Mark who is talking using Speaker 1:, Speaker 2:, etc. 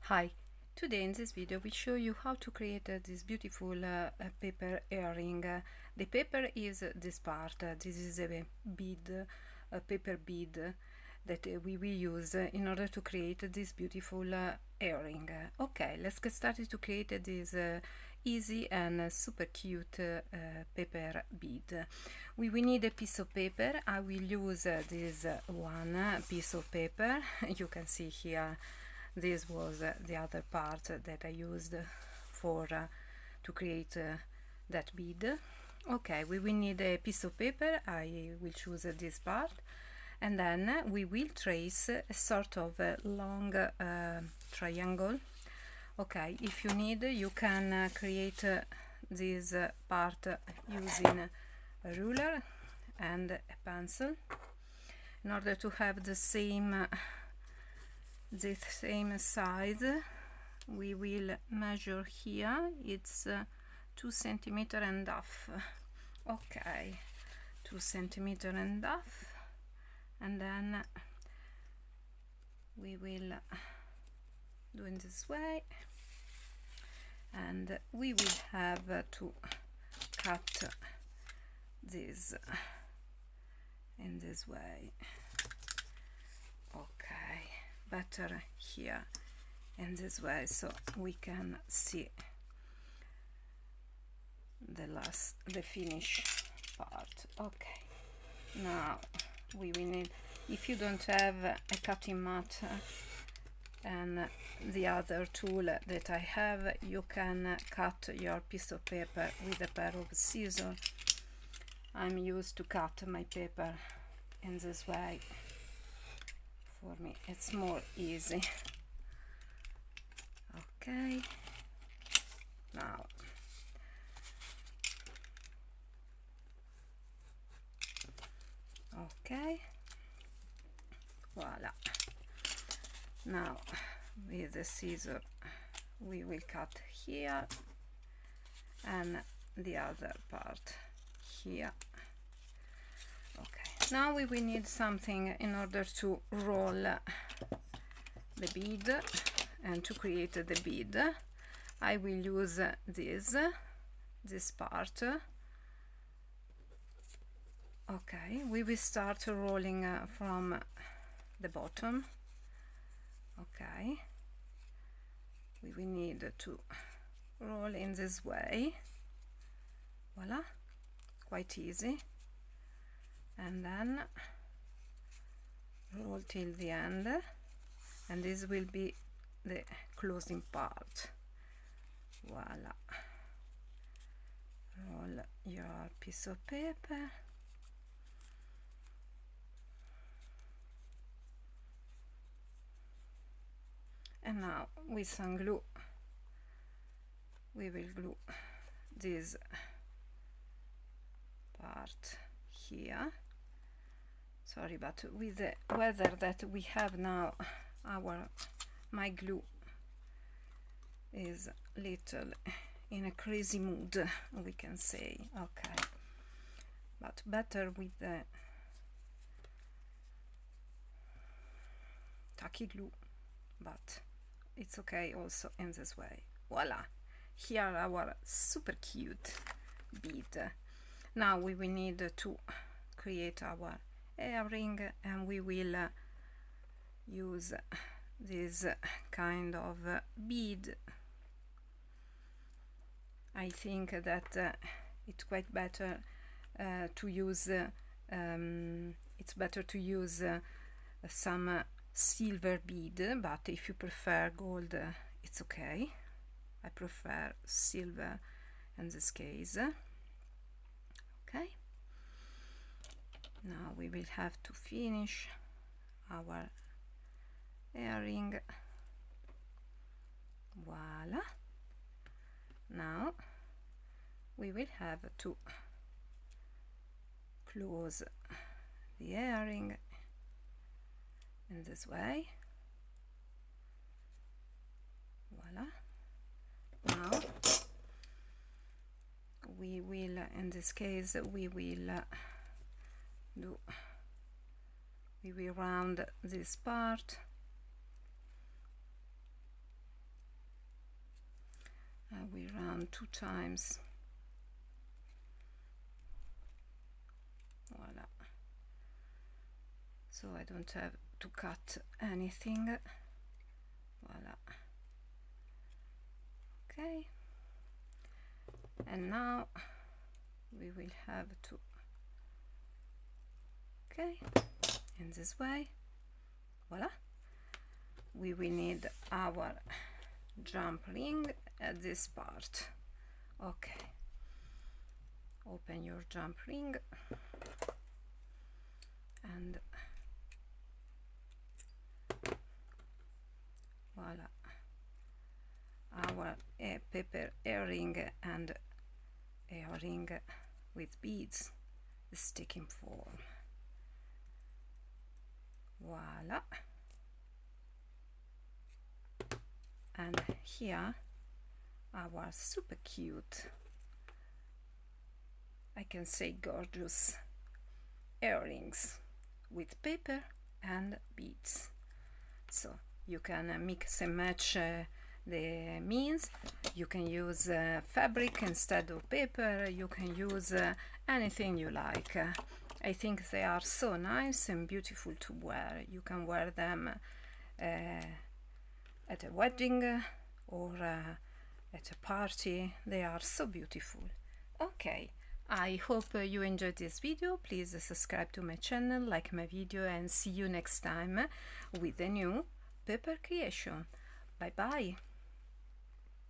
Speaker 1: Hi, today in this video we show you how to create this beautiful paper earring. The paper is this part. This is a bead, a paper bead that we will use in order to create this beautiful earring. Okay, let's get started to create this easy and super cute paper bead. We will need a piece of paper. I will use this one piece of paper. You can see here this was the other part that I used for to create that bead. Okay, we will need a piece of paper. I will choose this part, and then we will trace a sort of a long triangle. Okay, if you need, you can create this part using a ruler and a pencil in order to have the same size. We will measure here. It's 2 centimeter and half. Okay, 2 centimeter and half, and then we will do in this way, and we will have to cut this in this way. Okay, better here in this way so we can see the finish part. Okay, now we will need, if you don't have a cutting mat and the other tool that I have, you can cut your piece of paper with a pair of scissors. I'm used to cut my paper in this way. For me it's more easy. Okay, now okay, voila. Now with the scissor we will cut here and the other part here. Okay, now we will need something in order to roll the bead and to create the bead. I will use this part. Okay, we will start rolling from the bottom. Okay, we will need to roll in this way. Voila, quite easy. And then roll till the end, and this will be the closing part. Voila, roll your piece of paper, and now with some glue we will glue this part here. Sorry, but with the weather that we have now, my glue is little in a crazy mood, we can say. Okay, but better with the tacky glue, but it's okay also in this way. Voila, here our super cute bead. Now we will need to create our earring, and we will use this kind of bead. I think that it's quite better to use it's better to use some silver bead, but if you prefer gold, it's okay. I prefer silver in this case. Okay, now we will have to finish our earring. Voila, now we will have to close the earring in this way. Voila, now we will, in this case we will round this part turn 2 times. Voila. So I don't have to cut anything. Voila. Okay. And now we will have to, okay, in this way. Voila. We will need our jump ring at this part. Okay, open your jump ring and voila, our paper earring and earring with beads is taking form. Voila. And here our super cute, I can say gorgeous, earrings with paper and beads. So you can mix and match the means. You can use fabric instead of paper. You can use anything you like. I think they are so nice and beautiful to wear. You can wear them at a wedding or at a party. They are so beautiful. Okay, I hope you enjoyed this video. Please subscribe to my channel, like my video, and see you next time with a new paper creation. Bye bye.